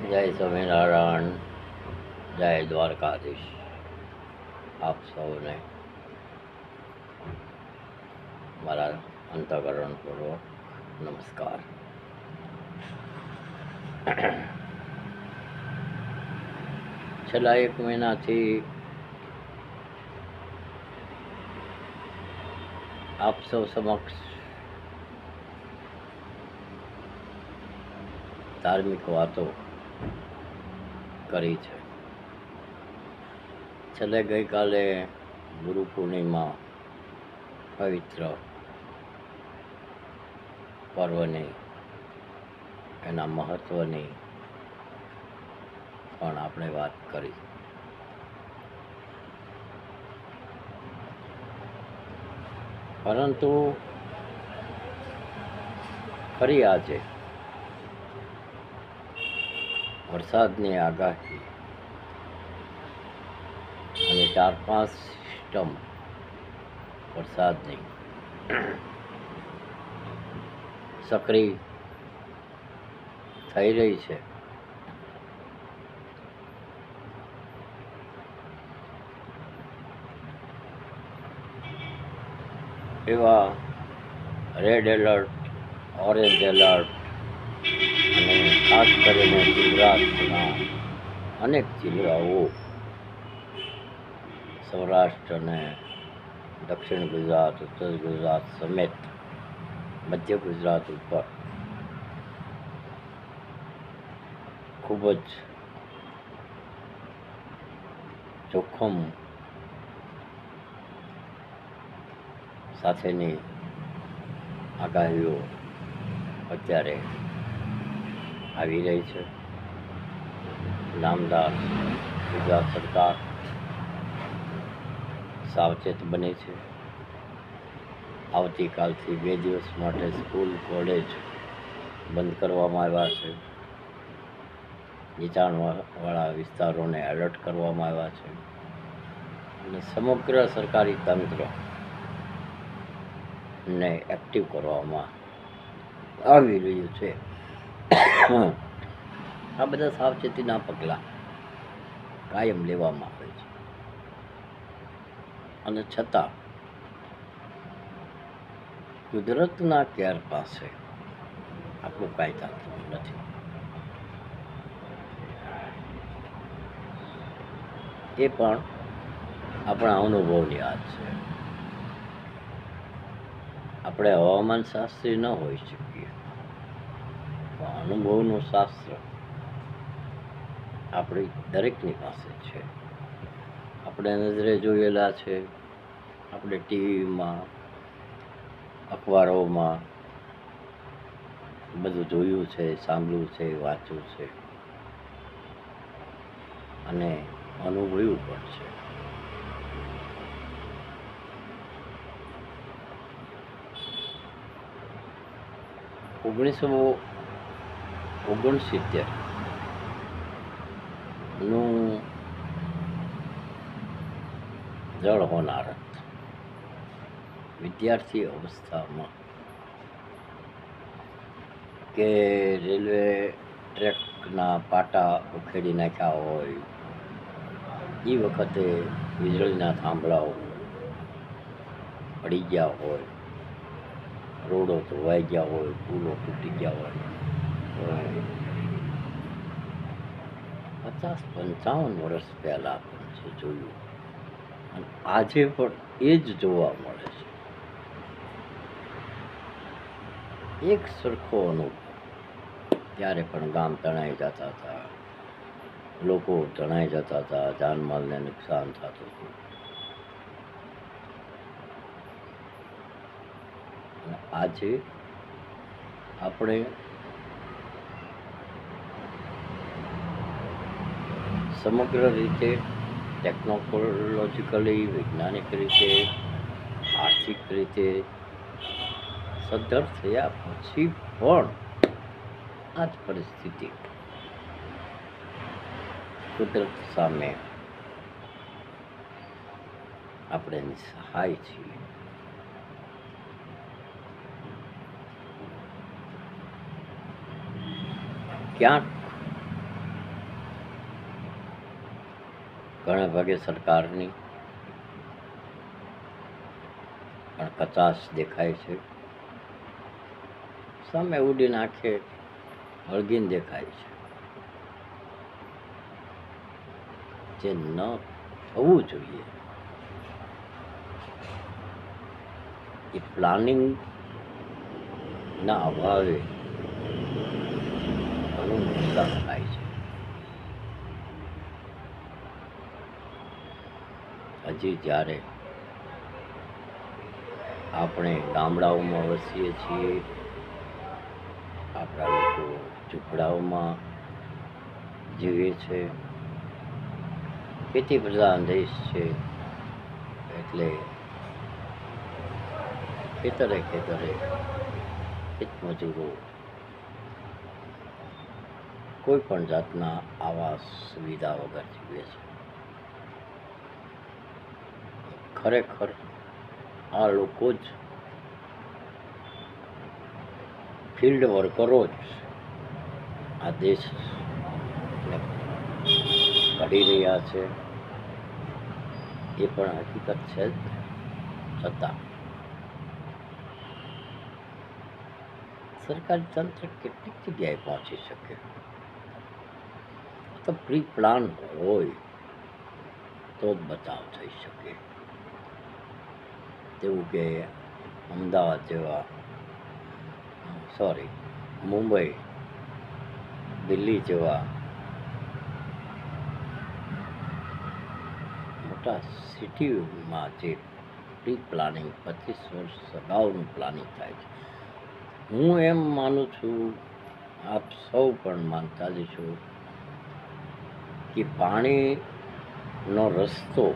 જય સ્વામિનારાયણ, જય દ્વારકાધીશ. આપ સૌને મારા અંતઃકરણપૂર્વક નમસ્કાર. છેલ્લા 1 મહિનાથી આપ સૌ સમક્ષ ધાર્મિક વાતો કરી છે. છેલ્લે ગઈકાલે ગુરુ પૂર્ણિમા પવિત્ર પર્વની, એના મહત્ત્વની પણ આપણે વાત કરી. પરંતુ ફરી આજે વરસાદની આગાહી અને 4-5 સિસ્ટમ વરસાદની સક્રિય થઈ રહી છે. એવા રેડ એલર્ટ, ઓરેન્જ એલર્ટ અને ખાસ કરીને ગુજરાતના અનેક જિલ્લાઓ, સૌરાષ્ટ્ર અને દક્ષિણ ગુજરાત, ઉત્તર ગુજરાત સમેત મધ્ય ગુજરાત ઉપર ખૂબ જ જોખમ સાથેની આગાહીઓ અત્યારે આવી રહી છે. નામદાર ગુજરાત સરકાર સાવચેત બની છે. આવતીકાલથી 2 દિવસ માટે સ્કૂલ, કોલેજ બંધ કરવામાં આવ્યા છે. નીચાણવાળા વિસ્તારોને એલર્ટ કરવામાં આવ્યા છે અને સમગ્ર સરકારી તંત્રને એક્ટિવ કરવામાં આવી રહ્યું છે. આ બધા સાવચેતીના પગલાં કાયમ લેવામાં આવે છે અને છતાં કુદરતના કેર પાસે આપણું કાંઈ થતું નથી. એ પણ આપણા અનુભવની વાત છે. આપણે હવામાન શાસ્ત્રી ન હોઈ શકીએ, પણ અનુભવનું શાસ્ત્ર આપણી દરેકની પાસે છે. આપણે નજરે જોયેલા છે, આપણે ટીવીમાં, અખબારોમાં બધું જોયું છે, સાંભળ્યું છે, વાંચ્યું છે અને અનુભવ્યું પણ છે. $1969 નું જળ હોનારત વિદ્યાર્થી અવસ્થામાં કે રેલવે ટ્રેકના પાટા ઉખેડી નાખ્યા હોય, એ વખતે વીજળીના થાંભલાઓ પડી ગયા હોય, રોડો ધોવાઈ ગયા હોય, પુલો તૂટી ગયા હોય, 50-55 વર્ષ પહેલાં પણ છે જોયું અને આજે પણ એ જ જોવા મળે છે. એક સરખો અનુભવ. ત્યારે પણ ગામ તણાઈ જતા હતા, લોકો તણાઈ જતા હતા, જાનમાલને નુકસાન થતું હતું. અને આજે આપણે સમગ્ર રીતે ટેકનોલોજીકલી, વૈજ્ઞાનિક રીતે, આર્થિક રીતે સદ્ધર થયા પછી પણ આ જ પરિસ્થિતિ કુદરત સામે આપણે નિસહાય છીએ. ક્યાંક ઘણા ભાગે સરકારની પણ કચાશ દેખાય છે. સામે ઉડીને આંખે હળગીને દેખાય છે. જે ન થવું જોઈએ એ પ્લાનિંગના અભાવે ઘણું નુકસાન થાય છે. હજી જ્યારે આપણે ગામડાઓમાં વસીએ છીએ, આપણા લોકો ઝૂંપડાઓમાં જીવે છે, ખેતી પ્રધાન દેશ છે, એટલે ખેતરે ખેતમજૂરો કોઈ પણ જાતના આવાસ સુવિધા વગર જીવે છે. ખરેખર આ લોકો જ ફિલ્ડ વર્કરો જ આ દેશને ઘડી રહ્યા છે, એ પણ હકીકત છે. છતાં સરકારી તંત્ર કેટલીક જગ્યાએ પહોંચી શકે તો પ્રી પ્લાન હોય તો જ બચાવ થઈ શકે. તેવું કે અમદાવાદ જેવા મુંબઈ, દિલ્હી જેવા મોટા સિટીમાં જે પ્રી પ્લાનિંગ 25 વર્ષ અગાઉનું પ્લાનિંગ થાય છે. હું એમ માનું છું, આપ સૌ પણ માનતા જ છો, કે પાણીનો રસ્તો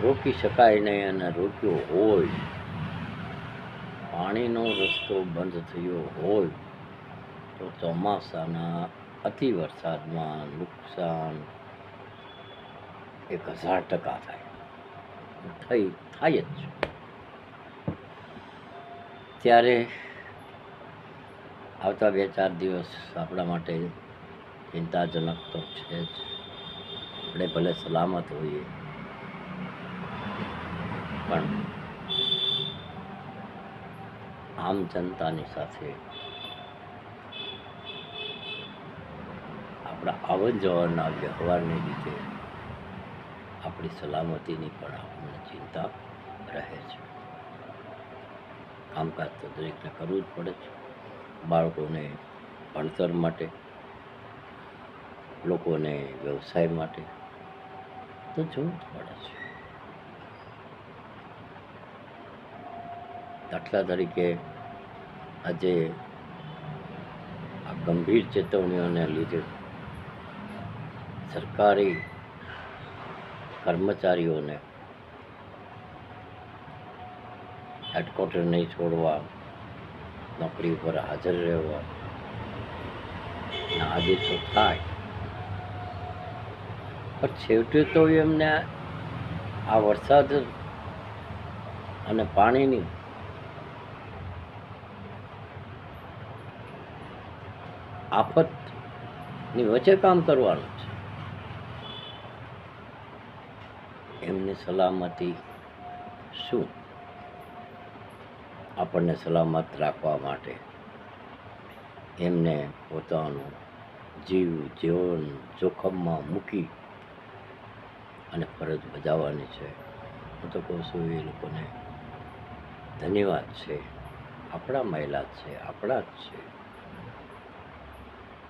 રોકી શકાય નહીં, અને રોક્યો હોય, પાણીનો રસ્તો બંધ થયો હોય તો ચોમાસાના અતિ વરસાદમાં નુકસાન 1000% થાય જ. ત્યારે આવતા 2-4 દિવસ આપણા માટે ચિંતાજનક તો છે જ. આપણે ભલે સલામત હોઈએ, પણ આમ જનતાની સાથે આપણા આવન જવાના વ્યવહારને લીધે આપણી સલામતીની પણ આપણને ચિંતા રહે છે. કામકાજ તો દરેકને કરવું જ પડે છે. બાળકોને ભણતર માટે, લોકોને વ્યવસાય માટે તો જવું જ પડે છે. દાખલા તરીકે આજે આ ગંભીર ચેતવણીઓને લીધે સરકારી કર્મચારીઓને હેડક્વાર્ટર નહીં છોડવા, નોકરી ઉપર હાજર રહેવા આદેશો થાય, પણ છેવટે તો એમને આ વરસાદ અને પાણીની આફતની વચ્ચે કામ કરવાનું છે. એમની સલામતી શું? આપણને સલામત રાખવા માટે એમને પોતાનું જીવન જોખમમાં મૂકી અને ફરજ બજાવવાની છે. હું તો કહું છું, એ લોકોને ધન્યવાદ છે. આપણા મહિલા છે, આપણા જ છે,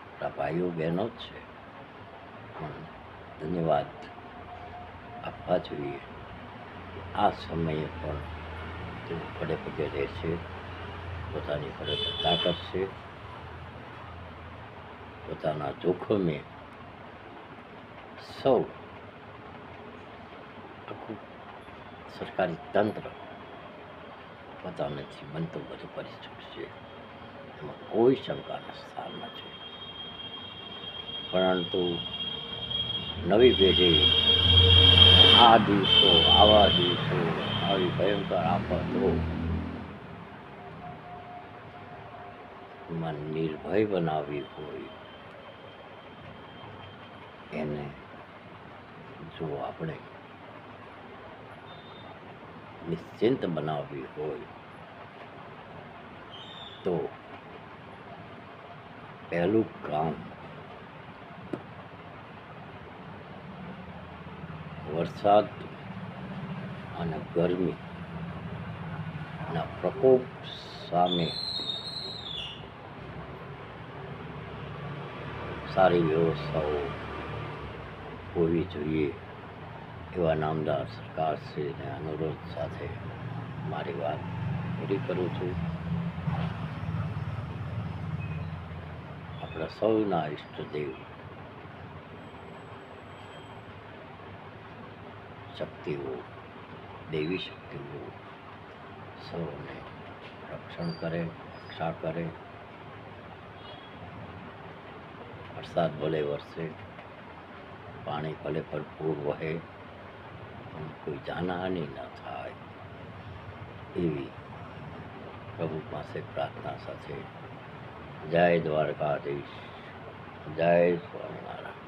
આપણા ભાઈઓ બહેનો જ છે, પણ ધન્યવાદ આપવા જોઈએ. આ સમયે પણ તેઓ ખડે પગે રહેશે, પોતાની ફરજ અદા કરશે, પોતાના જોખમે સૌ આખું સરકારી તંત્ર પોતાનાથી બનતું બધું કરી શકશે, એમાં કોઈ શંકાના સ્થાન નથી. પરંતુ નવી પેઢી આ દિવસો, આવા દિવસો, આવી ભયંકર આફતો માં નિર્ભય બનાવવી હોય એને જો આપણે નિશ્ચિંત બનાવવી હોય તો પહેલું કામ વરસાદ અને ગરમીના પ્રકોપ સામે સારી વ્યવસ્થાઓ હોવી જોઈએ એવા નામદાર સરકારશ્રીને અનુરોધ સાથે મારી વાત પૂરી કરું છું. આપણા સૌના ઈષ્ટદેવ શક્તિઓ, દેવી શક્તિઓ સૌને રક્ષણ કરે, રક્ષા કરે. વરસાદ ભલે વરસે, પાણી ભલે ભરપૂર વહે, પણ કોઈ જાનહાનિ ન થાય એવી પ્રભુ પાસે પ્રાર્થના સાથે જય દ્વારકાધીશ, જય સ્વામિનારાયણ.